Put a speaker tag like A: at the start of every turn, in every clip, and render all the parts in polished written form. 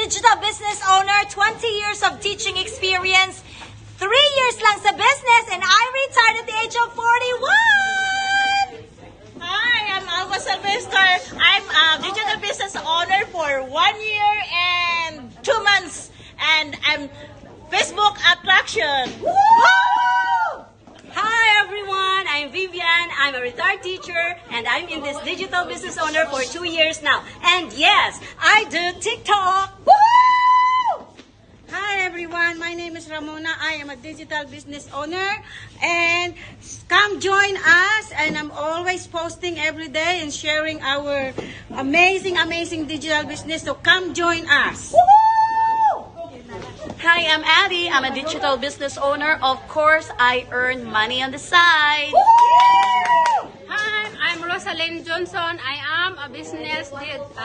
A: digital business owner, 20 years of teaching experience, 3 years lang sa business, and I retired at the age of 41!
B: Hi, I'm Alva Sylvester. I'm a digital business owner for 1 year and 2 months. And I'm Facebook attraction.
A: Hi everyone, I'm Vivian. I'm a retired teacher and I'm in this digital business owner for 2 years now. And yes, I do TikTok.
C: Hi everyone, my name is Ramona. I am a digital business owner and come join us, and I'm always posting every day and sharing our amazing digital business, so come join us.
D: Hi, I'm Abby. I'm a digital business owner. Of course, I earn money on the side.
E: Hi, I'm Rosalind Johnson. I am a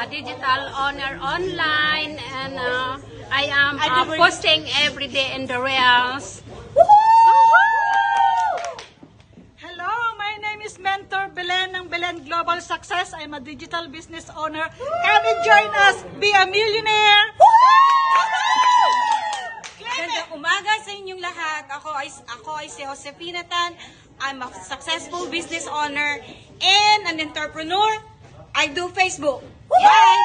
E: digital owner online, and I am posting every day in the Reels.
B: Hello, my name is Mentor Belen ng Belen Global Success. I'm a digital business owner. Come and join us. Be a millionaire.
C: Gandang umaga sa inyong lahat. Ako ay si Josefina Tan. I'm a successful business owner and an entrepreneur. I do Facebook. Bye!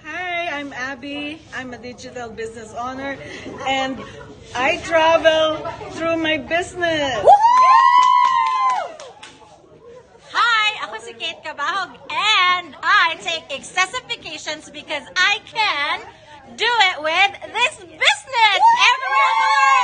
B: Hi, I'm Abby. I'm a digital business owner and I travel through my business.
A: Hi, ako si Kate Cabahog and I take excessive vacations because I can do it with this business everywhere in the world.